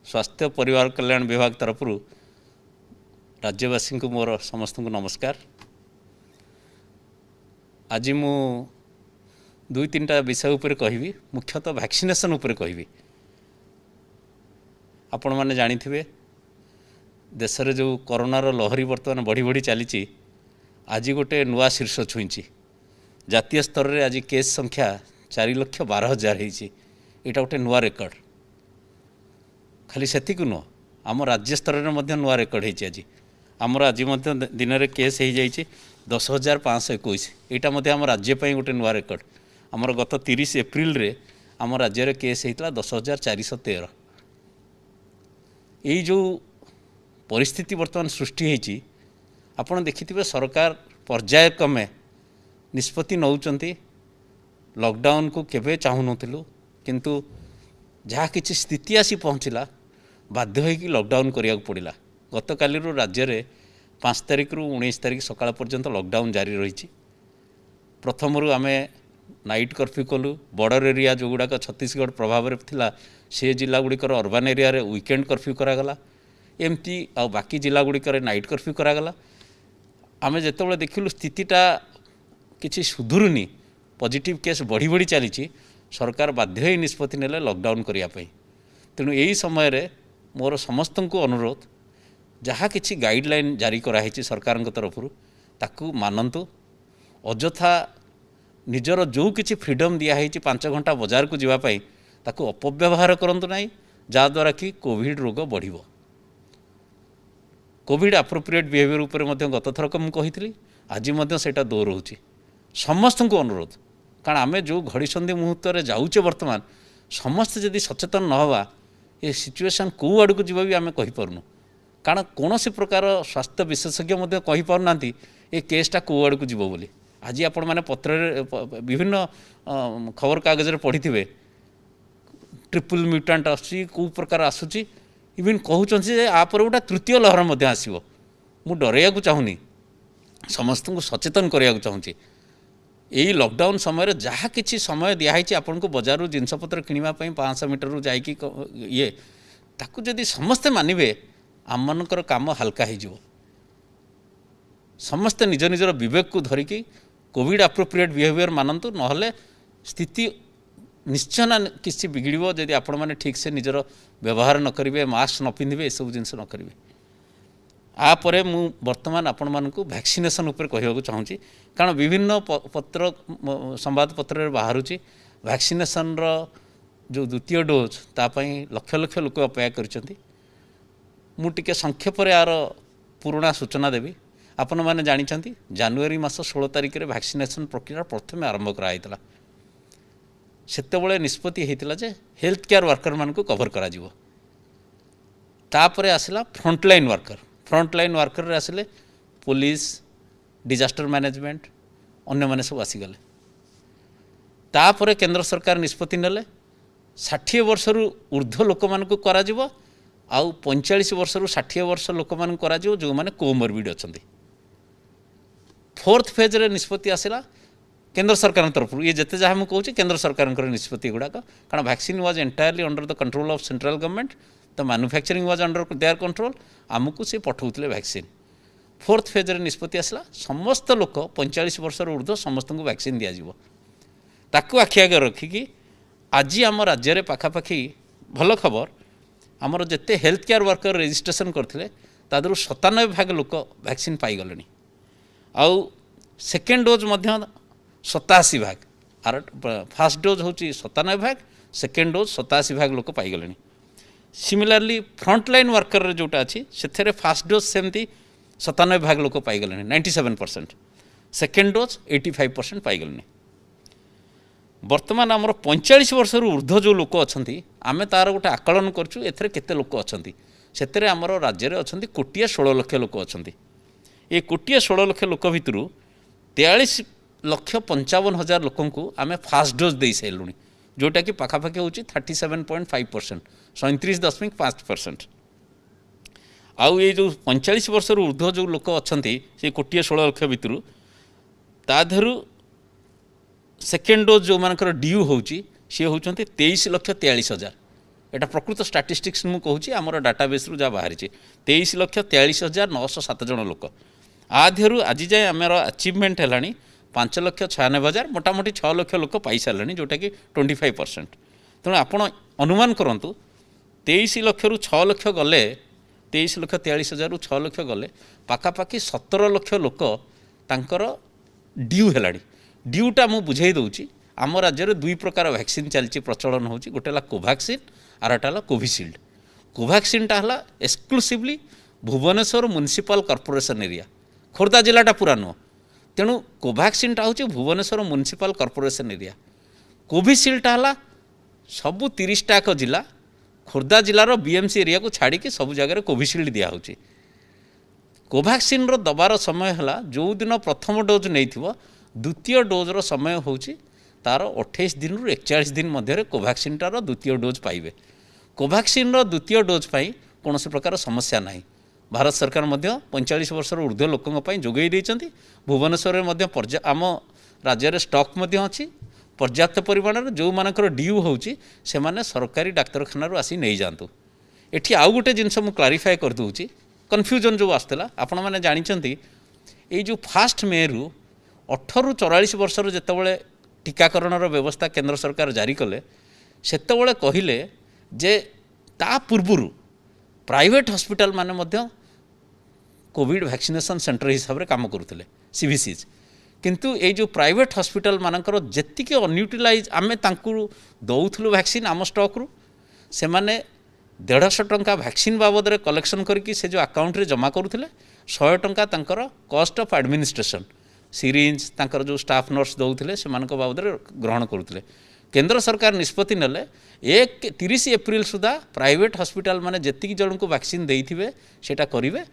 स्वास्थ्य परिवार कल्याण विभाग तरफ राज्यवासी को मोर समस्त को नमस्कार। आज मु दुई तीन टा विषय उपर कहबी, मुख्यतः वैक्सीनेशन उपर कहबी। आपण माने जानिथिबे देश रे जो कोरोनार लहरी वर्तमान बढ़ी बढ़ी चली, आज गोटे नुआ शीर्ष छुईची। जातीय स्तर में आज केस संख्या 4,12,000 होती। यहाँ गोटे नुआ रेकर्ड। खाली से नुह, आम राज्य स्तर में नुआ रेकर्ड होती। आज आमर आज दिन में केस हो जाए 10,521। यहाँ आम राज्यपाई गोटे नुआ रेकर्ड। आमर गत 30 एप्रिल रे आम राज्य केस होता 10,413। यही जो परिस्थिति वर्तमान सृष्टि होती, आपड़ देखिथिबे सरकार पर्यायक्रमे निष्पत्ति नौचंती। लॉकडाउन को केबे चाहू नथिलु, किंतु जहाँ किछि स्थिति आसी पहुँचला बाध्य होइकि लॉकडाउन करिया पड़िला। गत काली राज्य में 5 तारिख रु 19 तारिख सकाळ पर्यंत लॉकडाउन जारी रही। प्रथम आमे नाइट कर्फ्यू कलु। बॉर्डर एरिया जो गुड़ाक छत्तीसगढ़ प्रभाव में थिला से जिला गुड़िकर अर्बान एरिया रे वीकेंड कर्फ्यू करागला। एमती आ बाकी जिला गुड़िकर नाइट कर्फ्यू करागला। आमे जेतेबेले देखिलु स्थितिटा किछि सुधुरुनी, पॉजिटिव केस बढ़ी बढ़ी चली, सरकार बाध्य होई निष्पत्ति नेले लॉकडाउन करिया पई। तेणु यही समय रे मोर समस्त को अनुरोध, जहाँ किछि गाइडलाइन जारी कराई सरकार तरफ ताकू मानतु। अजथा निजर जो किछि फ्रीडम दिखाई 5 घंटा बाजार को जीवाई ताकू अपव्यवहार करंतु नहीं, जहाद्वारा कि कोविड रोग बढ़िबो। कोविड एप्रोप्रिएट बिहेवियर उपर गत थरक मुझे आज सेटा दोहराऊँगी समस्त को अनुरोध। कारण आमे जो घड़ीसंधि मुहूर्त में जाऊे वर्तमान समस्त जदि सचेतन न हवा, ये सिचुएशन कौ आड़ को जीवा भी आमे कहि पारुनु। कारण कौन सी प्रकार स्वास्थ्य विशेषज्ञ कहि पारुना ये केसटा कौ आड़ को जीवो बोली। आज आपण माने पत्र विभिन्न खबर कागज रे पढ़िथिबे ट्रिपल म्यूटेंट आसुची, कौ प्रकार आसुची। इवन कहते आप गोटे तृतीय लहर आसो। मु डरैया चाहूनी, समस्त को सचेतन करने चाहूँगी। यही लॉकडाउन समय जहाँ किसी समय दिखाई आपन को बजार जिनपतर किणापी 500 मीटर रू जाकि ये ताकू जदि समस्ते मानिबे आम मनकर काम हल्का हो। समस्ते निज निजर विवेक को धरिकी कोविड एप्रोप्रिएट बिहेवियर मानतु, नहले स्थिति निश्चय ना किसी बिगड़ जदि आपण मैंने ठीक से निजर व्यवहार न करेंगे, मास्क न पिंधे, ये सब जिनस न करेंगे। आपर मु वर्तमान आपण मानकु वैक्सीनेशन उपर कहवाक चाहूँगी। कारण विभिन्न पत्र संवादपत्र बाहरुची वैक्सीनेशन रो जो द्वितीय डोज तापाई लक्ष लक्ष लोक अपेक्षा करछंती। मु टिके संक्षेप यार पुराणा सूचना देवी। आपण माने जानिछंती जनवरी मास 16 तारिख रे वैक्सीनेशन प्रक्रिया प्रथम आरंभ कराइतला। सेतेबेले निष्पत्ति होता जे हेल्थ केयर वर्कर मान को कवर करा जिवो। तापरे आसला फ्रंटलाइन वर्कर। फ्रंटलाइन वर्कर रे आसिले पुलिस, डिजास्टर मैनेजमेंट, अन्य माने सब आसीगले। तापरे केंद्र सरकार निष्पत्ति नेले 60 वर्ष रु ऊर्ध्व लोक मान को करा जिवो, आउ 45 वर्ष रु 60 वर्ष लोक मान को करा जिवो जो माने कोमोरबिड अछंती। फोर्थ फेज रे निष्पत्ति आसिला केंद्र सरकार तरफ। ये जिते जहाँ मुझे कहूँ केंद्र सरकार निष्पत्ति गुड़ाक। कारण vaccine was entirely under the control of central government, the manufacturing was under their control. आमको सी पठाऊले वैक्सीन। फोर्थ फेज रे निष्पत्ति आसला समस्त लोक 45 वर्ष ऊर्ध्व समस्त को वैक्सीन दिज्व। ताकू आखि आगे रखिकी आज आम राज्य में पाखापाखि भल खबर, आमर जिते हेल्थ केयर वर्कर रजिस्ट्रेशन करते तादर 97% लोक वैक्सीन पाईगले। आउ सेकेंड डोज 87%। आर फास्ट डोज हूँ 97%, सेकेंड डोज 87% लोक पाईगले। सिमिलरली फ्रंटलाइन वर्कर जोटा अच्छी से फास्ट डोज सेमती 97% लोक पाईगले 97%, सेकेंड डोज 85% पाईगले। बर्तमान आमर 45 वर्ष ऊर्ध्व जो लोक अच्छा आम तार गोटे आकलन करचु एथरे केते लोक अच्छा। से आमर राज्य में अच्छा 1,16,00,000 लोक अच्छा। ये 1,16,00,000 लोक भितर 43,55,000 लोक को आम फास्ट डोज दे सारूँ, जोटा कि पाखापाखि हूँ 37.5%, 37.5%। आउ ये जो 45 वर्ष ऊर्ध्व जो लोक अच्छा से 1,16,00,000 भितर ताधरू सेकेंड डोज जो मानकर ड्यू होची सी होचंती 23,43,000। एटा प्रकृत स्टाटिस्टिक्स मु कहूँ आमर डाटाबेस रु जहाँ बाहरी 23,43,907 जन लोक आधु आज जाए आमर अचिवमेंट है 5,96,000 मोटामोटी 6 लाख लोक पाई सारे जोटा कि 25%। तेणु आप अनुमान करूँ 23 लाख रु 6 लाख गले 23,43,000 रु 6 लाख गले पाखापाखि 17 लाख लोक तांकर ड्यू है ड्यूटा मु बुझे दूची आम राज्य में 2 प्रकार वैक्सीन चलती प्रचलन होची गोटे है कोवैक्सीन आरटा है कोविशील्ड। कोवैक्सीनटा है exclusively Bhubaneswar municipal corporation area Khordha जिलाटा पूरा नुह तेणु कोवैक्सीनटा हूँ भुवनेश्वर म्युनिसिपल कॉर्पोरेशन एरिया कोविशील्डटा है सबू 30टा जिला खोर्धा जिलार बीएमसी एरिया को छाड़ी सब जगह कोविशील्ड दिया कोवैक्सीन दबार समय है जो दिन प्रथम डोज नहीं द्वितीय डोज्र समय हूँ तार 28 दिन रु 41 दिन मध्य कोवैक्सीनटार द्वितीय डोज पाइबे। कोवैक्सीन द्वितीय डोज पाई कौन प्रकार समस्या ना भारत सरकार 45 वर्षर ऊर्ध्व लोकों जोगई देइचंती भुवनेश्वर में आम राज्य में स्टॉक अच्छी पर्याप्त परिमाण जो मानकर ड्यू होची से माने सरकारी डाक्तरखाना आसी नहीं जातु। एठी आउ गोटे जिनस मु क्लारिफाई कर दूची कन्फ्यूजन जो आसला आपण मैंने जानते ये जो 1 मे रु 18 रु 44 वर्षर जितेबाला टीकाकरण व्यवस्था केंद्र सरकार जारी कले सेतेबाला कहले जे ता पूर्वरु प्राइवेट हॉस्पिटल माने मध्य कोविड वैक्सीनेशन सेंटर हिसाब से काम करुले सीवीसीज किंतु ये जो प्राइवेट हॉस्पिटल मानकर जेतिक अनयूटिलाइज आमे तांकु दौथुलु वैक्सीन आम स्टॉक रु से माने 150 टंका वैक्सीन बाबद रे कलेक्शन करके से जो अकाउंट रे जमा करुले 100 टंका तांकर कॉस्ट ऑफ एडमिनिस्ट्रेशन सीरीज तांकर जो स्टाफ नर्स दौले से बाबद रे ग्रहण करुले। केंद्र सरकार निष्पत्ति नेले 30 एप्रिल सुधा प्राइवेट हॉस्पिटल माने जेतिक जन को वैक्सीन देइथिबे सेटा करिवे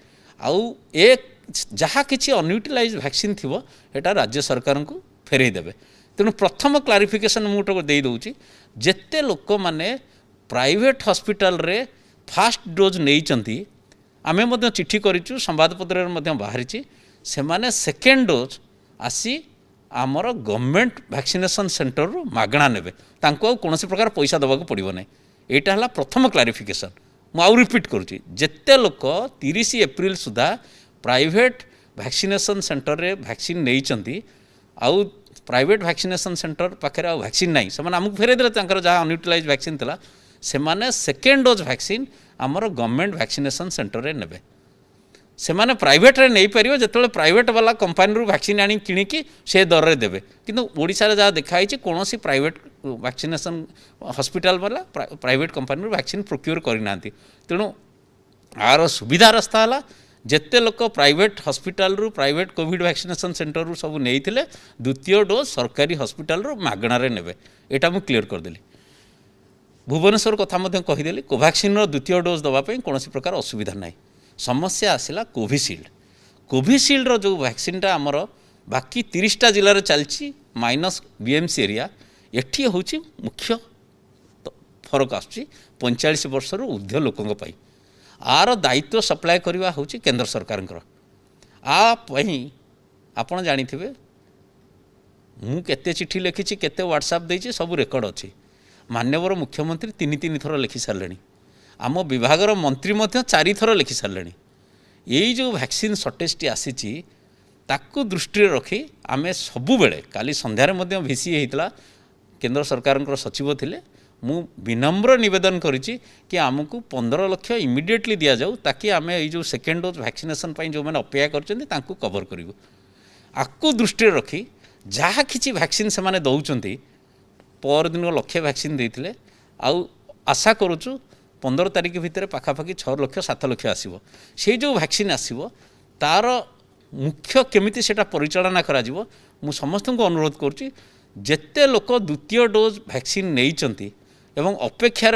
आउ एक जहाँ किसी अनयूटिलाइज वैक्सीन थी एटा राज्य सरकार को फेरई देवे। तेणु प्रथम क्लारिफिकेशन मुझे दे दूची जेते लोक माने प्राइवेट हॉस्पिटल रे फास्ट डोज नहीं आमे मध्य चिट्ठी करिचु संवादपत्र में बाहरी से माने सेकेंड डोज आसी आमर गवर्नमेंट वैक्सीनेशन सेंटर रु मागणा नेबे तांको कौन प्रकार पैसा दबाक पड़ो ना यहाँ है प्रथम क्लारिफिकेशन। मुझे रिपीट करुच्ची जेते लोक 30 एप्रिल सुधा प्राइवेट वैक्सीनेशन सेंटर रे वैक्सीन नहीं आउ प्राइवेट वैक्सीनेशन सेंटर पाखे आ वैक्सीन नहीं से आमको फेरे देले जहाँ अनयूटिलाइज वैक्सीन थिला से माने सेकेंड डोज वैक्सीन आमर गवर्नमेंट वैक्सीनेशन सेंटर रे नेबे से माने प्राइवेट रे नहीं पारिबो जेतले प्राइवेट वाला कंपनी रू वैक्सीन आनी किणिकी से दर रे देबे किंतु ओडिसा रे जहाँ देखाई कौन प्राइवेट वैक्सीनेशन हॉस्पिटल वाला प्राइवेट कंपनी रू वैक्सीन प्रोक्योर करना तेणु आर सुविधा रास्ता है जेते लोक प्राइवेट हॉस्पिटल रू प्राइवेट कोविड वैक्सीनेशन सेंटर रू सब नहीं द्वितीय डोज सरकारी हॉस्पिटल रू मागणारे नेबे एटा मु क्लियर करदेली। भुवनेश्वर कथा कहीदेली कोवैक्सीन द्वितीय डोज दवाई कौन प्रकार असुविधा ना समस्या आसला कोविशील्ड। कोविशील्ड जो वैक्सीनटा आमर बाकी 30टा जिले में चलती माइनस बीएमसी एरिया एठी हूँ मुख्य फरक आसुची 45 वर्ष ऊर्ध्व लोकों आर दायित्व सप्लाय करवा हूँ केंद्र सरकार आपड़ जानी मु केते चिट्ठी लिखी केते व्हाट्सएप देछि सब रेकर्ड अच्छी माननीय मुख्यमंत्री 3 थर लिखि सारे आम विभागर मंत्री 4 थर लिखि सारे यही जो वैक्सीन सर्टेजटी आसी ताकू दृष्टि रखी आम सबु बेले काली संध्यारे भिसी होता केंद्र सरकार सचिव थिले मु विनम्र निवेदन करिछि कि आमको 15 लाख इमिडिएटली दिया जाऊ ताकि आम ये जो सेकेंड डोज वैक्सीनेशन जो मैंने अपेक्षा करछन्ती तांको कवर करिवो आकु दृष्टि रखी जहाँ किछि वैक्सीन से माने दउचन्ती पर दिन लक्ष्य वैक्सीन देइथिले आउ आशा करूछु 15 तारिख भितर पाखापाखि 6 लाख 7 लाख आसीबो से जो वैक्सीन आसीबो तार मुख्य केमिति सेटा परिचालना करा जिवो मु समस्त को अनुरोध करुच्ची जेते लोक द्वितीय डोज वैक्सीन नहीं एवं अपेक्षार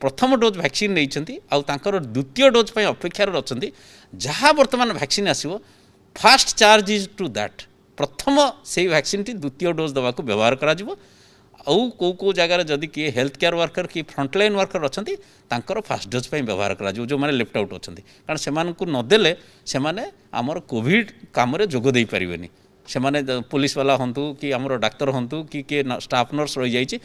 प्रथम डोज वैक्सीन नहीं आउर द्वितीय डोज पर अपेक्षार अच्छा जहाँ बर्तमान वैक्सीन आसो first charge is to that प्रथम से वैक्सीन टी द्वितीय डोज दवाक व्यवहार करा कौ जगार जदि किए हेल्थ केयर वर्कर कि फ्रंटलाइन वर्कर अच्छा फास्ट डोज पर व्यवहार करा जो मैंने लेफ्ट आउट अच्छा कारण से नदेले से आमर कोविड काम जोग दे पारे से माने पुलिस वाला हूँ कि आमर डाक्तर हूँ कि किए स्टाफ नर्स रही जाइए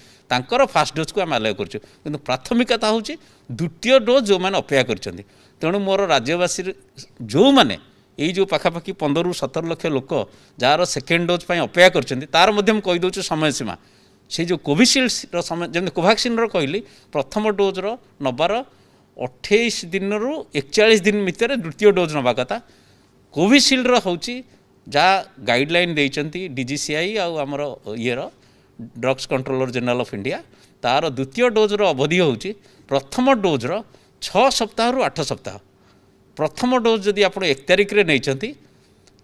फास्ट डोज को आम आलाय करूँ कि प्राथमिकता हूँ द्वितीय डोज जो मैंने अपेक्षा कर तेणु मोर राज्यवासी जो मैंने यही जो पाखापाखि 15 ରୁ 17 लक्ष लोक जार सेकेंड डोज अपेक्षा कर तार कहीदे समय सीमा से जो कोविशील्ड समय जमी कोवैक्सीन कहली प्रथम डोज नबार 28 दिन रु 41 दिन भितर द्वितीय डोज नवा कथा कोविशील्ड हूँ जहाँ गाइडलाइन देती डीजीसीआई आमर येर drugs controller general of India तार द्वितीय डोज अवधि हूँ प्रथम डोज 6 सप्ताह रु 8 सप्ताह प्रथम डोज जदि आप 1 तारिख रे नहीं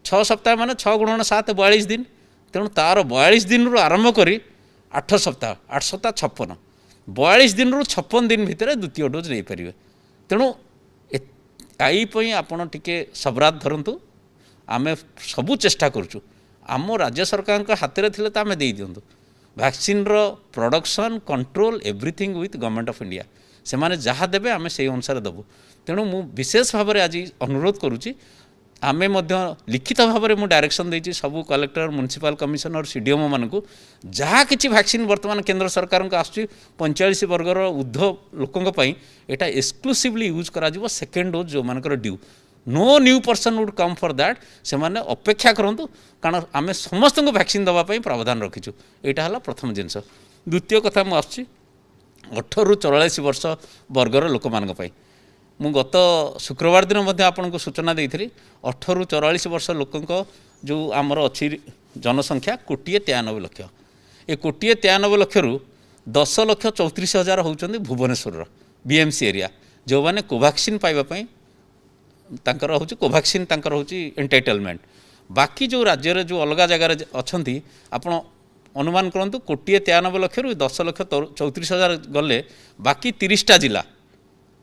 6 सप्ताह माने 6 × 7 42 दिन तेणु तार 42 दिन रु आरंभ करी 8 सप्ताह 8 सप्ताह 56 42 दिन रु 56 दिन भितर द्वितीय डोज नहीं पारे तेणु आई आपड़ टे सबरात धरतु आम सबू चेष्टा करुँ आम राज्य सरकार हाथ में थे तो आम दे दिंतु vaccine production control everything with government of India से माने जहाँ देवे आम से अनुसार देवु तेणु मु विशेष भाव में आज अनुरोध करुँची आमे लिखित भाव में डायरेक्शन देती सबू कलेक्टर म्युनिसिपल कमिशनर सीडीएमओ मानू जहाँ किसी वैक्सीन वर्तमान केंद्र सरकार को आसूँ 45 वर्गर ऊर्ध्व लोकों यहाँ एक्सक्लूसिवली यूज करा सेकेंड डोज जो मानकर due no new person would come for that से माने अपेक्षा करूँ कारण आम समस्त को वैक्सीन दवाई प्रावधान रखीचु यहाँ है प्रथम जिनस द्वितीय कथा मुझे 18 ରୁ 44 वर्ष वर्गर लोक मानी मु गत शुक्रवार दिन आपको सूचना देती 18 ରୁ 44 वर्ष लोकों जो आमर अच्छी जनसंख्या 1,93 लक्ष ये 1,93 लक्ष 10,34,000 होती भुवनेश्वर बीएमसी एरिया जो मैंने कोवैक्सीन पाइबापी तांकर हूँ कोवैक्सीन तांकर हूँ एंटाइटलमेंट बाकी जो राज्य जो अलग जगार अच्छा आपण अनुमान करूँ 1,93 लक्ष 10,34,000 गले बाकी 30टा जिला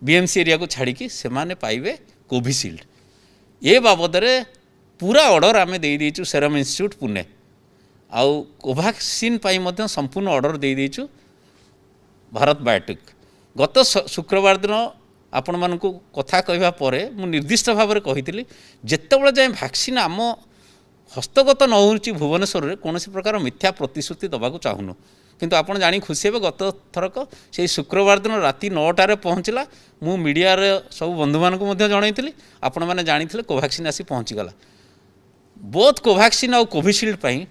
बीएमसी एरिया को छाड़ी से माने पाइबे कोविशील्ड ये बाबद पूरा ऑर्डर आम दे देचु सेरम इंस्टीट्यूट पुणे आउ कोवैक्सीन संपूर्ण ऑर्डर दे देचु भारत बायोटेक गत शुक्रवार दिन आपण मानक कथा कहवा पर मु निर्दिष्ट भाव में कही जितेबाला जाए वैक्सीन आम हस्तगत न हो भुवनेश्वर में कौन प्रकार मिथ्या प्रतिश्रुति दबाक चाहूनु किंतु आपड़ जानी खुशी हे गत थरक से शुक्रवार दिन राति 9टार पहुँचला मु मीडिया सब बंधु मानक जनईली आपण मैंने जानी कोवैक्सीन आसी पहुँचीगला बोथ कोवैक्सीन और कोविशील्ड पाई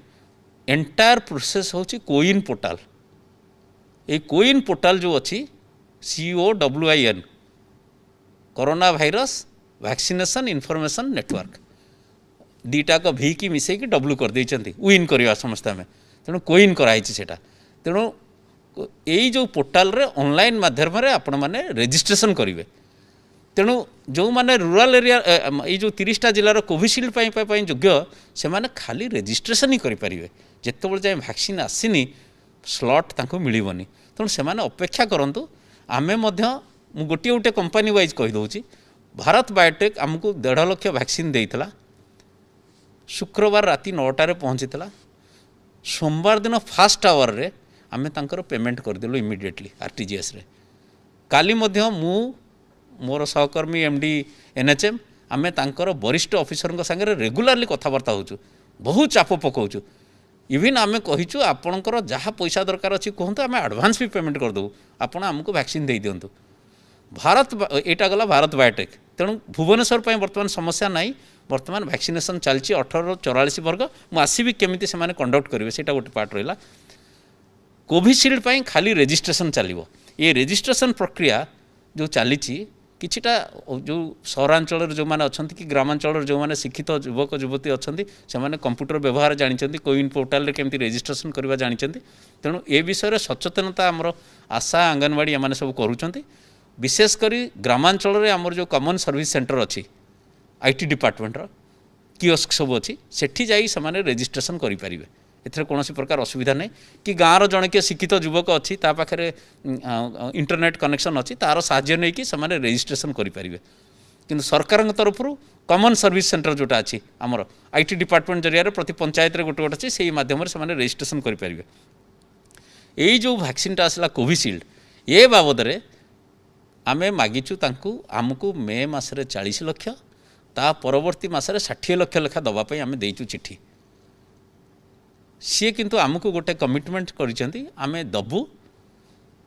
एंटायर प्रोसेस हूँ कोविन पोर्टाल ये कोविन पोर्टाल जो अच्छी COWIN corona virus vaccination information network दीटा को भी की मिसे कि डब्ल्यू कर देइचंती विन करवा समस्त आम तेणु कोइन कराई सेटा तेणु यही जो पोर्टाल रे ऑनलाइन माध्यम रे आपण माने रजिस्ट्रेशन करेंगे तेणु जो माने रूरल एरिया ये जो 30टा जिलार कोविशील्ड योग्य से माने खाली रजिस्ट्रेशन ही करेंगे जिते जाए वैक्सीन आसीनी स्लॉट तांको मिलबनी तेणु से माने अपेक्षा करंतु आमे मध्य मु गोटे गोटे कंपनी वाइज कहीदे भारत बायोटेक आमको 1.5 लाख वैक्सीन देइतला शुक्रवार राति 9टार पहुँचीला सोमवार दिन फास्ट आवर रे आमे तांकर पेमेंट करदेलु इमिडिएटली RTGS रे काली मध्य मु मोर सहकर्मी MD NHM आमे तांकर वरिष्ठ ऑफिसर संगे रेगुलारली कथबार्ता होचु बहुत चाप पकाउचु इवन आमे कहिचु आपणकर जहाँ पैसा दरकार अच्छी कहतु आम एडवांस भी पेमेंट करदेबू आपण आमको वैक्सीन दे दिंतु भारत एटा गला भारत बायोटेक तेणु भुवनेश्वर बर्तमान समस्या नहीं बर्तमान वैक्सीनेशन चलती 18 ରୁ 44 वर्ग मुझे केमी से कंडक्ट करेंगे से गोटे पार्ट रहा कोविशील्ड खाली रजिस्ट्रेशन चलो ये रजिस्ट्रेशन प्रक्रिया जो चली किछिटा जो सहरांचल जो मैंने अच्छा कि ग्रामांचल जो मैंने शिक्षित युवक युवती अच्छा से मैंने कंप्यूटर व्यवहार जानते कोविन पोर्टाल केमती रजिस्ट्रेशन करवा जानते तेणु ए विषय सचेतनता आमर आशा आंगनवाड़ी एम सब करुँच विशेषकर ग्रामांचल में आमर जो कॉमन सर्विस सेंटर अच्छी IT डिपार्टमेंटर कियोस्क सब अच्छी सेठी जाई से रजिस्ट्रेशन करें एथरे कौन प्रकार असुविधा नहीं कि गाँव जड़े किए शिक्षित युवक अच्छी पाखे इंटरनेट कनेक्शन अच्छी तार साहाय्य नहीं कि से रजिस्ट्रेशन करें किंतु सरकार तरफ कॉमन सर्विस सेंटर जोटा अच्छी आमर IT डिपार्टमेंट जरिया प्रति पंचायत रे गोटे गोटे अच्छी से माध्यम से रजिस्ट्रेशन करें यही जो वैक्सीनटा आसला कोविशील्ड ये बाबद आमे मागिचु तांकु आमको मे मासरे 40 लाख ता परवर्ती मासरे 60 लाख लेखा दवापाई आमे देइचु चिट्ठी सी किंतु आमको गोटे कमिटमेंट करिसेंती आमे दबु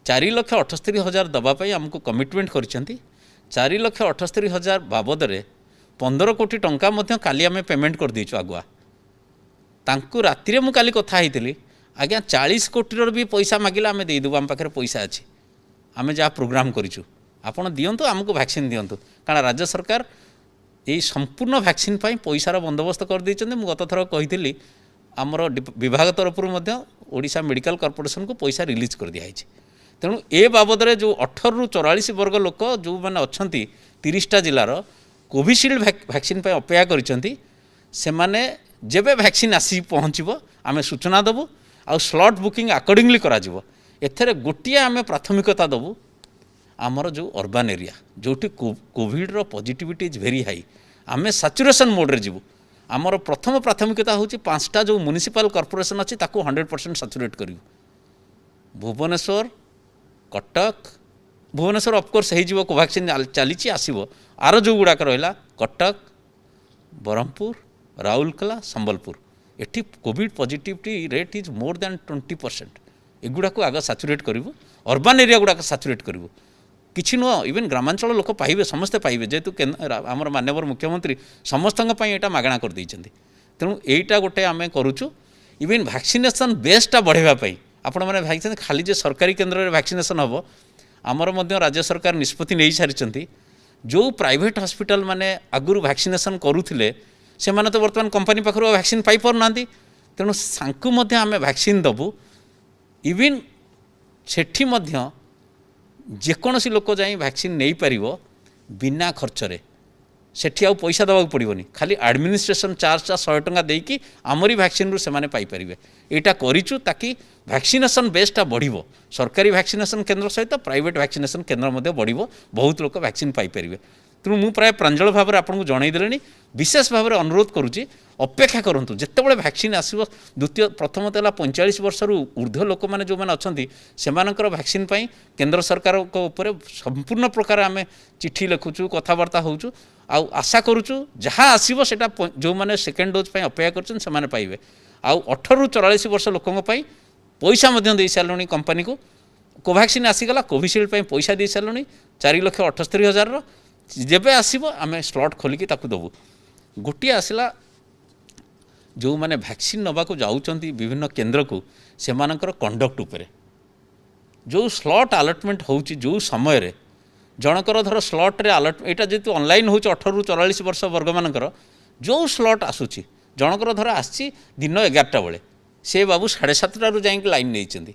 4,78,000 दबापाई आमको कमिटमेंट करिसेंती 4,78,000 बाबद 15 कोटी टंका मध्य काली आमे पेमेंट कर देछु आगुआ तांकु राति मु काली कथा होइतिली आज्ञा 40 कोटी भी पैसा मागिला आमे दे देबु आम पाखरे पैसा अछि आमे जा प्रोग्राम करिछु आपण दियंतु आमको वैक्सीन दियंतु कारण राज्य सरकार यही संपूर्ण वैक्सीन पाई पैसार बंदोबस्त कर देइछन्ते मु गत थर कहितिली आमर विभाग तरफ ओडिशा मेडिकल कॉर्पोरेशन को पैसा रिलीज कर दिया तेणु ए बाबद जो 18 रु 44 वर्ग लोक जो मैंने अच्छा 30टा जिलार कोविशील्ड वैक्सीन पे अपेक्षा करिसेंती से माने जेबे वैक्सीन आसी पहुँचब आमे सूचना देबु आ स्लॉट बुकिंग अकॉर्डिंगली करा जिवो एथरे गोटिए आमे प्राथमिकता देबु आमर जो urban area जोटी Covid row positivity is very high आमे सैचुरेशन मोड रे जिवु आमर प्रथम प्राथमिकता होची 5टा जो म्युनिसिपल कॉर्पोरेशन अछि ताकू 100% सैचुरेट करिवु भुवनेश्वर कटक भुवनेश्वर ऑफकोर्स हो कोवैक्सीन चली आसो आर जो गुड़ाक रहा कटक ब्रह्मपुर राउरकेला संबलपुर एटी covid positivity rate is more than 20% एगुड़ा को आग सैचुरेट करूँ अर्बान एरिया गुड़ाक सैचुरेट करूँ किसी नुह इवेन ग्रामांचल लोक पाइबे समस्ते पाइबे जेहेतु आमर माननीय मुख्यमंत्री समस्त यहाँ मागणा कर तेणु यहीटा गोटे आम करुचु इवेन वैक्सीनेशन बेसटा बढ़ावाई आपण मैंने भाई खाली जे सरकारी केन्द्र में वैक्सीनेशन हम आमर मध्य राज्य सरकार निष्पत्ति नहीं सारी जो प्राइवेट हॉस्पिटल माने आगुरी वैक्सीनेशन करुले से माने तो वर्तमान कंपनी पाखर वैक्सीन पाई पारना तेणु सांकु मध्य आमे वैक्सीन दबु इवेन सेठी मध्य जेकोसी लोक जाई वैक्सीन नहीं पारिबो बिना खर्चरे सेठी आउ पैसा दबाक पड़ोनी खाली एडमिनिस्ट्रेशन चार्ज 100 टंका देकी आमरी वैक्सीन रु सेमाने पाई परिबे एटा करिचु ताकि वैक्सीनेशन बेसटा बढ़िबो सरकारी वैक्सीनेशन केन्द्र सहित प्राइवेट वैक्सीनेशन केन्द्र मध्य बढ़िबो बहुत लोक वैक्सीन पाई परिबे तेणु मु प्राय प्रांजल भाव में आपको जन देले विशेष भाव में अनुरोध करुच्ची अपेक्षा करूँ जितेबाला वैक्सीन आसो द्वितीय प्रथमतः है 45 वर्ष ऊर्ध्व लोक मैंने जो मैंने अच्छा से वैक्सीन केंद्र सरकार संपूर्ण प्रकार आम चिठी लिखुचु कथबार्ता होचु आशा करुचु जहाँ आसो से जो मैंने सेकेंड डोज अपेक्षा कर पाइबे आउ 18 रु 44 वर्ष लोकों पैसा दे सारे कंपनी को कोवैक्सीन आसीगला कोविशील्ड पैसा दे सारे 4,78,000 जेबे आसीबो आमे स्लॉट खोलिकी ताकू दबु गोटे आसला जो माने वैक्सीन नबा को जाउचंती विभिन्न केन्द्र को सेमानकर कंडक्ट उपरे जो स्लॉट अलॉटमेंट होउची जो समय रे जनकर धर स्लॉट रे अलॉट एटा जेतु ऑनलाइन होउची 18 रु 44 वर्ष वर्ग मानकर जो स्लॉट आसुची जनकर धर आसी दिन 11टा बेले से बाबू 7:30 रु जाई लाइन नैचंती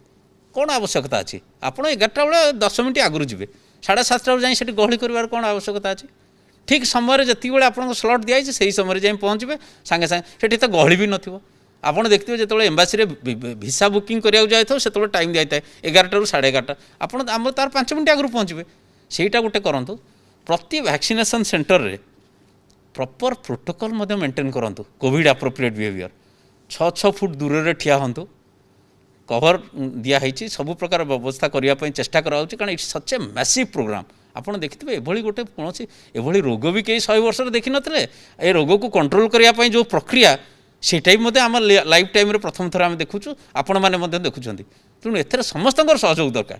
कोन आवश्यकता अछि आपण 11टा बेले 10 मिनिट आगरु जिवे 7:30 जाए से गहली कर कौन आवश्यकता अच्छी ठीक समय जिते बड़े आप स्लॉट दिखाई से समय जाए पहुँचे सांगे सांगे तो गहली भी नथिबो आपड़ देखते जो एम्बासी भिसा बुकिंग कराया जाए से टाइम दिखाई था 11टा रु 11:30 आप तार 5 मिनट आगु पहुँचे सेटा गोटे करूँ प्रति वैक्सीनेशन सेंटर रे प्रॉपर प्रोटोकॉल मेंटेन करूँ कोविड एप्रोप्रिएट बिहेवियर 6 फुट दूर रे ठिया हंतु कवर दिखाई सब प्रकार व्यवस्था करने चेष्टा करा कारण it's such a massive programme आपड़ देखिए एभली गोटे कौन एभली रोग भी कई 100 वर्ष देखी नथिले ए रोग को कंट्रोल करने जो प्रक्रिया सेटा भी आम लाइफ टाइम प्रथम थर आम देखुचु आपण मैंने देखुं तेणु एथेर समस्त सहयोग दरकार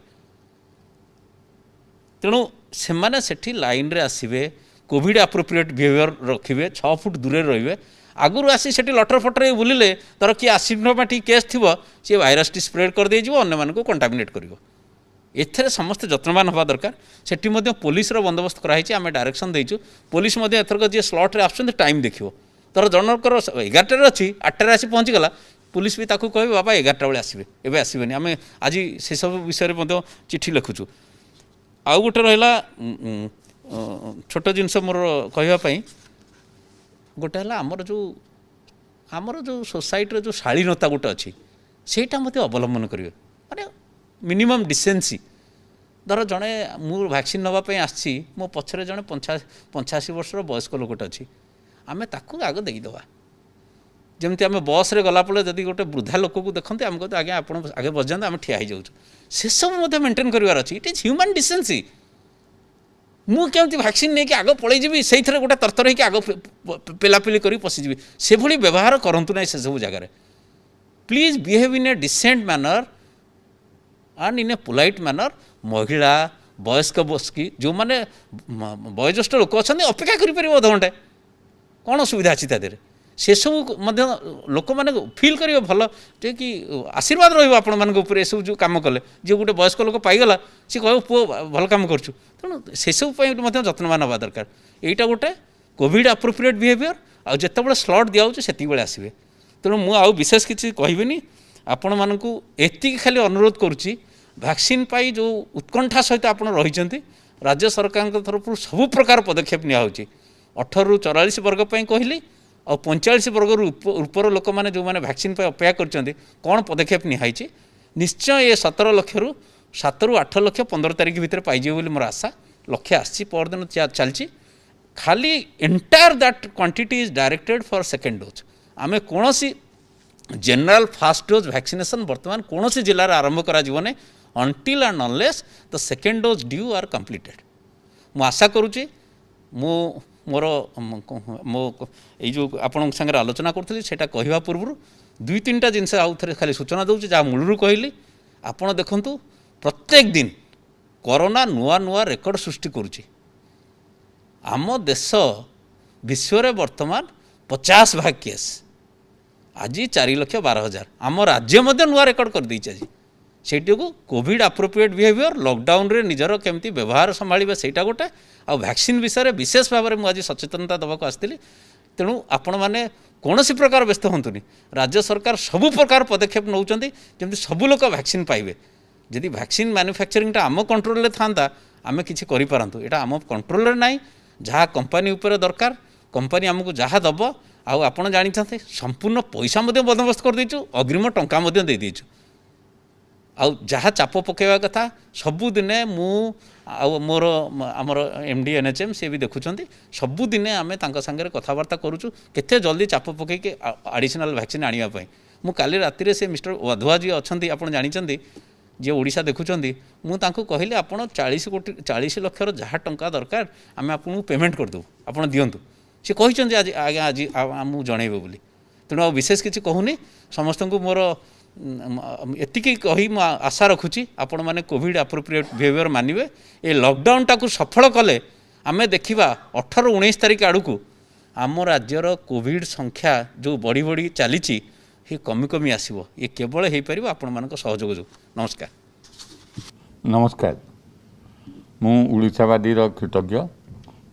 तेणु से लाइन रे आसवे कोविड एप्रोप्रिएट बिहेवियर रखिए 6 फुट दूर रे आगुरी आसी से लटर फटर बुलिले तर किए आसिम्टोमेटिक केस थी सी भाइरस टी स्प्रेड कर दे को कंटामिनेट कर एथेर समस्त जत्नवान हवा दरकार सेठी मध्य पुलिस बंदोबस्त कराई आम डायरेक्शन देचु पुलिस एथरक जी स्लॉट रे आसुछन्ति टाइम देखियो तर जनकर 11टार अच्छी 8टार आसी पहुँचीगला पुलिस भी ताकू कहे बाबा 11टा बेले आसबे एबे आसबेनी आम आज से सब विषय में चिठी लिखुचु आउ गोटे रहा छोट जिनस मोर कहवाई गोटे है आमर जो सोसाइटी जो शालीनता गोटे अच्छी सेटा अवलम्बन करेंगे माने मिनिमम डिसेन्सी धर जड़े मु वैक्सीन नापी आसी मो पछरे जड़े 85 वर्ष वयस्क लोकटे अच्छी आम ताकू आग देदेवा जमती आम बस रे गला पड़े जदि गोटे वृद्धा लोक को देखते आम कहते आगे आप आगे बस जाते आम ठिया हो जाऊँ से सब मेंटेन करार अच्छी इट इज ह्यूमन डिसेन्सी मुझे वैक्सीन नहीं कि आग पलैजी से गोटे तरतर हो आग पेलापिली कर पशिजी से व्यवहार करूँ ना से सब जगार please behave in a decent manner and in a polite manner. महिला वयस्क बसकी जो मैंने वयोज्येष्ठ लोक अच्छा अपेक्षा करें अधघंटे कौन असुविधा अच्छी तादेह से सब लोक मैंने फिल करेंगे भल जे कि आशीर्वाद रहा आपण सब जो कम कले जो गोटे वयस्क लोक पाईगला सी कह पुओ भल कम करूँ तेणु से सब जत्नवान हवा दरकार। यहीटा गोटे कोविड अप्रोप्रिएट बिहेवियर आ जिते स्लट दिखाऊँ से आसवे। तेणु मुझे विशेष किसी कहबी आपण मानक एति खाली अनुरोध करुच्ची वैक्सीन पाई जो उत्कंठा सहित आप रही राज्य सरकार तरफ सबु प्रकार पदक्षेप निया 18 ରୁ 44 वर्ग कहली और 45 वर्ग ऊपर लोक मैंने जो मैंने वैक्सीन अपेक्षा कर कौन पदक्षेप निहाई निश्चय ये 17 लक्ष 7 ରୁ 8 लक्ष 15 तारीख भितर पाइजे बोली मोर आशा लक्ष्य आसी परदिन चलती खाली entire that quantity is directed for second dose. आम कौन जनरल फास्ट डोज वैक्सीनेशन बर्तमान कौन जिले में आरंभ कर until and unless the second dose due are completed. मु आशा करुच्ची मोर मो जो आपण सागर आलोचना करी से कहवा पूर्व 2-3टा जिनस आउ थे खाली सूचना दूसरी जहाँ मूलू कहली आपण देखु प्रत्येक दिन कोरोना नुआ नुआ रेकर्ड सृष्टि करुच्ची। आम देश विश्व में वर्तमान 50 भाग केस आज 4,12,000 आम राज्य नुआ रेकर्ड कर देछि। आज से कोविड अप्रोप्रिएट बिहेवियर लॉकडाउन रे निजर केमती व्यवहार संभालिबे सेटा गोटे आ वैक्सीन विषय विशेष भाव में मुझे सचेतनता देवाक आसती। तेणु आपण मैंने कौन प्रकार व्यस्त हूँ राज्य सरकार सबु प्रकार पदक्षेप नौकरी जमी सबू लोक वैक्सीन पाइबे। जदि वैक्सीन मैन्युफैक्चरिंगटा आम कंट्रोल रे थांता आम किसी करूँ यहाँ आम कंट्रोल रे नाई जहाँ कंपनी उपर दरकार कंपनी आमको जहाँ दब आप जानते संपूर्ण पैसा बंदोबस्त कर देचु अग्रिम टंका दे देचु आउ जहाँ चाप पकेवा कथा सबुदिने मु मोर आमर एमडी एनएचएम सी भी देखुं सबुदिने आम सांगे कथबार्ता करुचु केते जल्दी चाप पकईके एडिशनल वैक्सीन आने मु काली राति से मिस्टर वाधुआ जी अच्छा आप जानते जी ओडिशा देखुं मुझे कहली आप 40 लक्ष जहाँ टंका दरकार आम आपको पेमेंट करदेव आप दिंतु सी कहते आज आज्ञा आज आमको जनइबे बोली। तेणु आ विशेष किसी कहूनी समस्त को मोर एतिकी कही मु आशा रखुची आपण माने कोविड अप्रोप्रिएट बिहेवियर मानिबे। ए लॉकडाउन टाकू सफल कले आमे देखिबा 18-19 तारीख आड़कू आम राज्यर कोविड संख्या जो बढ़ी बढ़ी चली ये कमी कमी आसो ये केवल हो पार आपण मान सहयोग जो। नमस्कार नमस्कार मु उड़ीसावादी कृतज्ञ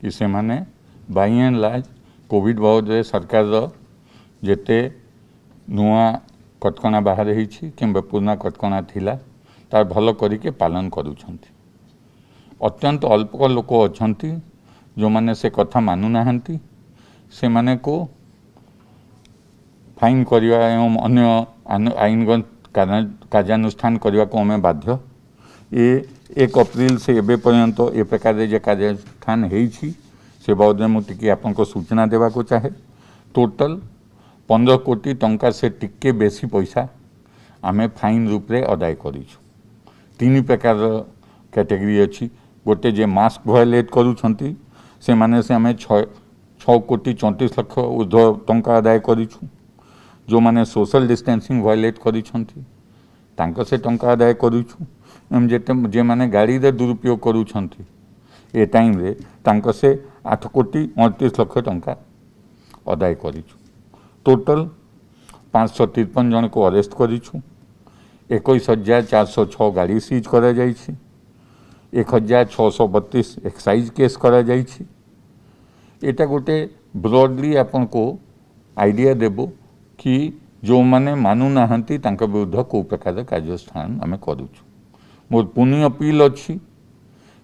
कि से माने बाई एंड लार्ज कोविड बहुत सरकार जेते नुआ कटकणा बाहर होती कि पुराना कटकणा थिला तार भल करके पालन करुछंती। अत्यंत अल्प लोक अच्छा जो माने से कथा मानु नाहंती से माने को फाइन करवा एवं अन्य आईनगत कार्यानुष्ठान करने को आम बाध्य। ये 1 अप्रैल से एबे पर्यंत ए प्रकार जे कार्यानुष्ठान होती से बाबद में मुझे आपको सूचना देवा को चाहे। टोटल 15 कोटी टंका से टिके बेसी पैसा आमे फाइन रूप रे अदाय करूँ। 3 प्रकार कैटेगरी अच्छी गोटे जे मास्क वायलेट करूछंती से माने से आमे 6 कोटी 34 लाख ऊर्ध्व टंका अदाय करूँ। जो माने सोशल डिस्टेंसिंग वायलेट करूछंती तांको से टंका अदाय करूँ। जे माने गाड़ी रे दुरुपयोग करूछंती ए टाइम रे तांको से 8 कोटी 29 लाख टंका अदाय करूँ। टोटल 553 जन को अरेस्ट करूँ। 21,406 गाड़ी सीज करा जाइछि। 1,632 एक्साइज केस करा जाइछि। एटा गोटे ब्रॉडली आपन को आइडिया देबो कि जो माने मानु नाहंती तांका विरुद्ध को प्रकार कार्यानुष्ठान आम करूँ। मोर पुनी अपील अच्छी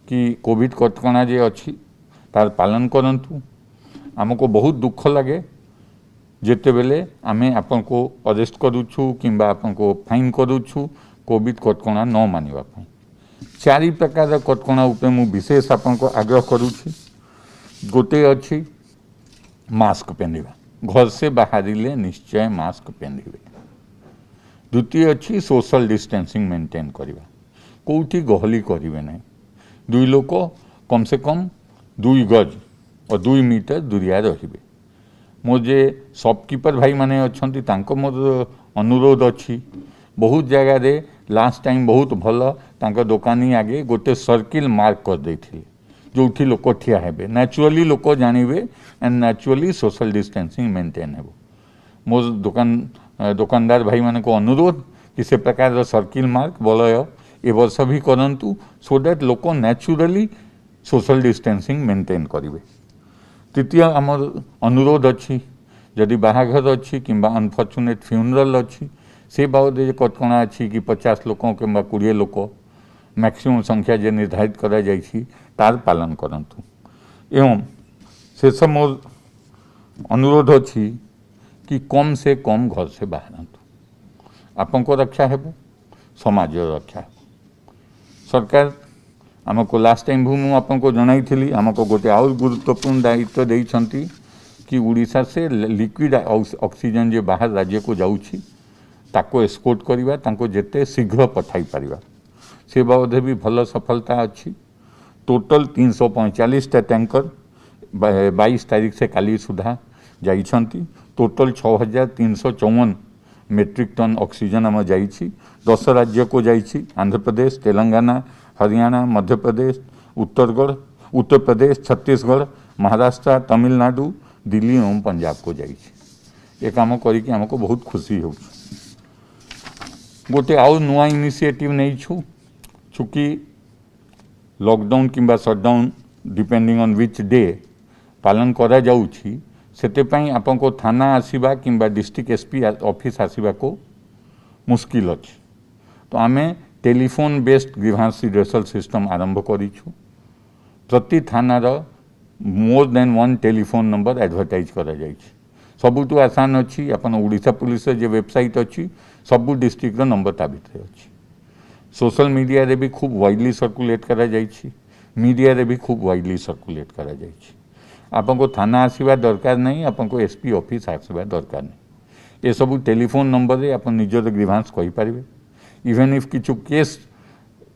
कि कोविड कटकणा जे अच्छी तार पालन करंतु। आमको बहुत दुख लगे जेते बेले आमे आपन को अरेस्ट करूछु किंबा आपन को फाइन करूछु कोविड कटकणा न मानिबा पई। 4 प्रकार कटकणा उपर मु विशेष आपन को आग्रह करूछि। गोटे अच्छी मास्क पहनवा घर से बाहरिले निश्चय मास्क पहनवे। द्वितीय अच्छी सोशल डिस्टेंसिंग मेंटेन करवा कौटी गहली करेंगे ना। 2 लोक कम से कम 2 गज और 2 मीटर दूरिया रे। मोर जे शॉपकीपर भाई माने अच्छी मोर अनुरोध अच्छी बहुत जगह रे लास्ट टाइम बहुत भल तांको दुकानी आगे गोटे सर्किल मार्क कर देथिले जो लोक ठिया हेबे नेचुरली लोक जानिबे and naturally social distancing maintain हेबो मोर दुकानदार भाई माने को अनुरोध कि से प्रकार सर्किल मार्क वलय ए वर्ष भी करंतु सो दैट लोक नेचुरली सोशल डिस्टेंसिंग मेंटेन करिवे। तृतीय आमर अनुरोध अच्छी जदि बाहाघर अच्छी कि अनफर्चुनेट फ्यूनरल अच्छी से बाबद कटकणा अच्छी कि 50 लोक कि 20 लोक मैक्सिमम संख्या जे निर्धारित करा जाइछि तार पालन करंतु एवं शेष मोर अनुरोध अच्छी कि कम से कम घर से बाहरतु आपन को रक्षा हेबो समाज रक्षा हेबो। सरकार आमको लास्ट टाइम भी मुझे आपको जनई आमको गोटे आउ गुरुत्वपूर्ण दायित्व देइछंती कि उड़ीसा से लिक्विड ऑक्सीजन जे बाहर राज्य को जाउछि ताको एस्कोर्ट करिबा ताको जेते शीघ्र पठाई परिबा से बाबद भी भल सफलता अच्छी। टोटल 345 टैंकर 22 तारीख से काली सुधा जाइछंती। टोटल 6354 मेट्रिक टन ऑक्सीजन आम जाइछि 10 राज्य को जाइछि आंध्र प्रदेश तेलंगाना हरियाणा मध्य प्रदेश उत्तर प्रदेश छत्तीसगढ़ महाराष्ट्र तमिलनाडु दिल्ली एवं पंजाब को जाइए काम करके आमको बहुत खुशी हो। गोटे आउ नुआ इनिशिएटिव नहीं चूँकि लॉकडाउन किंबा shutdown depending on which day पालन करा जाउछि सेते पई आपको थाना आसीबा किंबा डिस्ट्रिक्ट एसपी ऑफिस आसीबा को मुश्किल अछि तो आमे telephone based grievance redressal system आरंभ करिछु। प्रति थानार more than one telephone number advertise करा जाइछि सबुठु आसान अच्छी अपन ओडिशा पुलिस जे वेबसाइट अच्छी सबु डिस्ट्रिक्ट नंबर ता भितर अच्छी। सोशल मीडिया रे भी खूब वाइडली सर्कुलेट करा जाइछि मीडिया रे भी खूब वाइडली सर्कुलेट करा जाइछि। आपको थाना आसवा दरकार नहीं आपको एसपी ऑफिस आसवा दरकार नहीं ये सब टेलीफोन नंबर रे आप निजर ग्रीवांस कहि पारिबे। इवेन इफ किछु केस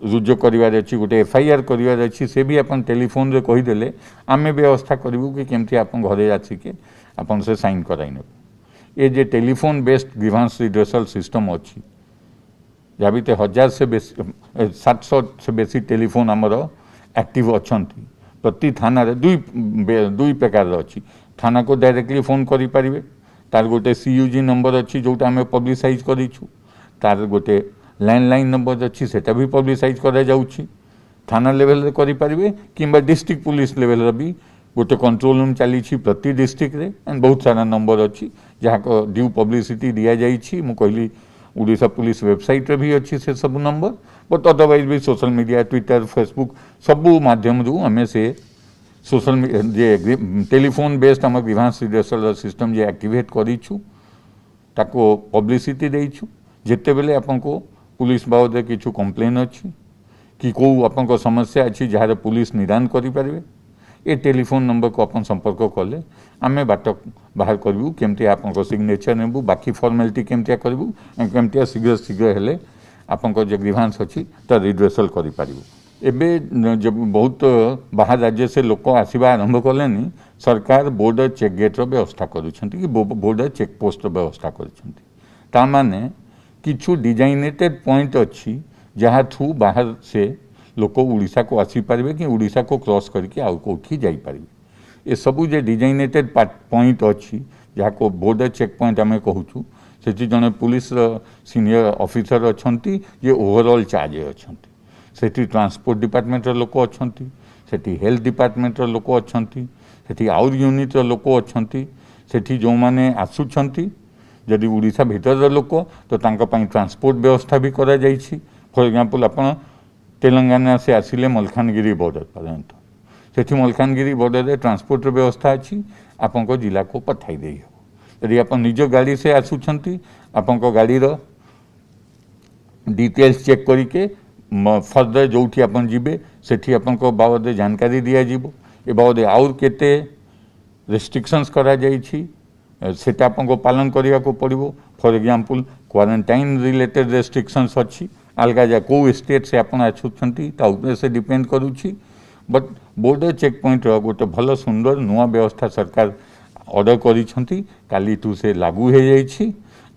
रुजु करिवार अछि गोटे एफआईआर करिवार अछि से भी अपन टेलीफोन रे कहि देले आमे व्यवस्था करिवु कि केमति आपन घरे आछि के अपन से साइन कराइ ने ए जे telephone based grievance redressal system अछि जाबिते 1000 से बेसी 700 से बेसी टेलीफोन हमर एक्टिव अछंती। प्रति थाना रे दुई प्रकार अच्छी थाना को डायरेक्टली फोन करि पारिबे तार गोटे सीयूजी नंबर अच्छी जोटा आमे पब्लिसाइज करिछु तार गोटे लैंडलाइन नंबर अच्छी सेटा भी पब्लिसाइज करा जाउछि थाना लेवल रे करि पारिबे किंबा डिस्ट्रिक्ट पुलिस लेवल रे भी गोटे कंट्रोल रूम चली प्रति डिस्ट्रिक्ट रे एंड बहुत सारा नंबर अच्छी जहाँ को ड्यू पब्लिसिटी दिया जाइछि मु कहली ओडिशा पुलिस वेबसाइट रे भी अच्छी से सब नंबर बट अदरवाइज भी सोशल मीडिया ट्विटर फेसबुक सबू माध्यम रु हमें से सोशल जे टेलीफोन बेस्ड आम ग्रीवांस रिड्रेसल सिस्टम जे एक्टिवेट करिछु ताको पब्लिसिटी देइछु जेते बेले आपनको पुलिस बाबद किछु कंप्लेन अच्छी कि कौ आपनको समस्या अच्छी जहाँ पुलिस निदान करि पारिबे ए टेलीफोन नंबर को अपन संपर्क कले आमे बाट बाहर करूँ केमती आपको सिग्नेचर नेबू बाकी फॉर्मेलिटी केमती करूँ केमती शीघ्र शीघ्र हेले आपको जो ग्रीवांस अच्छी तो रिड्रेसल करूँ। एबे जब बहुत बाहर राज्य से लोक आसवा आरंभ कलेनी सरकार बॉर्डर चेक गेट व्यवस्था करुछंती कि बॉर्डर चेक पोस्ट व्यवस्था करुछंती ता माने किछु डिजाइनेटेड पॉइंट अच्छी जहाँ थ्रू बाहर से लोक उड़ीसा को आसी पारिबे कि उड़ीसा को क्रॉस करके आउ कोठी जाई पारिबे ए सबु जे डिजाइनेटेड पॉइंट अच्छी जहाँ को बॉर्डर चेक पॉइंट आमे कहूछु सेठी जने पुलिस सीनियर ऑफिसर अछंती जे ओवरऑल चार्ज अछंती सेठी ट्रांसपोर्ट डिपार्टमेंट लोक अछंती सेठी हेल्थ डिपार्टमेंट लोक अछंती सेठी आउर यूनिट लोक अछंती सेठी जो माने आसुछंती जदि उड़ीसा भीतर लोक तो तांका पई ट्रांसपोर्ट व्यवस्था भी करा जाइछि। फॉर एग्जांपल आपण तेलंगाना से आसिले मलकानगिरी बॉर्डर पर्यंत सेठी मलकानगिरी बॉर्डर रे ट्रांसपोर्ट व्यवस्था अच्छी आपंको जिला को पठाई दे हो यदि आप निज गाड़ी से आसुछंती आपंको गाड़ी रो डिटेल्स चेक करके फर्दर जोठी आपन जिबे सेठी आपंको बाबद जानकारी दिया जिवो ए बाबद आउर केते रेस्ट्रिक्शंस करा जाइछि सेटा आपको पालन करिया को पड़िबो। For example quarantine related restrictions अच्छी अलग जा को स्टेट से आपन आछुछंती ता ऊपर से डिपेंड करूछि बट बॉर्डर चेक पॉइंट गोटे भल सुंदर नुआ व्यवस्था सरकार ऑर्डर करिसेंती काली टू से लागू हो जाइछि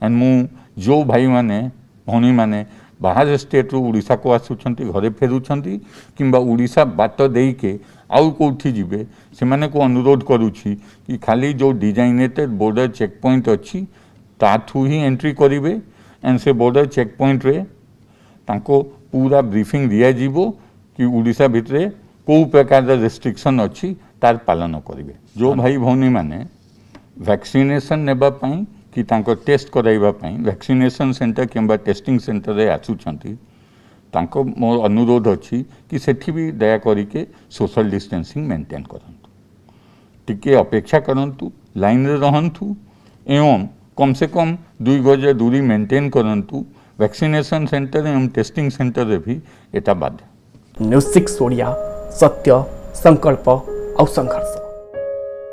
एंड मु जो भाई माने भौणी माने बाहर स्टेट रू उड़ीसा को आसुछंती घरे फेरुछंती किंबा उड़ीसा बाट देई के आउ कोठी जिबे से माने को अनुरोध करूछि कि खाली जो डिजाइनेटेड बॉर्डर चेक पॉइंट अछि ताथु ही एंट्री करिवे एंड से बॉर्डर चेक पॉइंट रे तांको पूरा ब्रीफिंग दिया जीवो कि उड़ीसा भितरे को प्रकार रेस्ट्रिक्शन अच्छी तार पालन करेंगे जो भाई भौनी माने वैक्सीनेशन नेबा पई कि तांको टेस्ट कराइबा पई वैक्सीनेशन सेंटर किंबा टेस्टिंग सेंटर रे आसुछंती तांको मोर अनुरोध अच्छी कि सेठी भी दया करिके सोशल डिस्टेंसिंग मेंटेन करंतु टिके अपेक्षा करंतु लाइन रे रहंतु एवं कम से कम 2 गज दूरी मेंटेन करंतु वैक्सीनेशन सेंटर एवं टेस्टिंग सेंटर रे भी एटा बाध्य। न्यूज़ 6 ओडिया सत्य संकल्प और संघर्ष।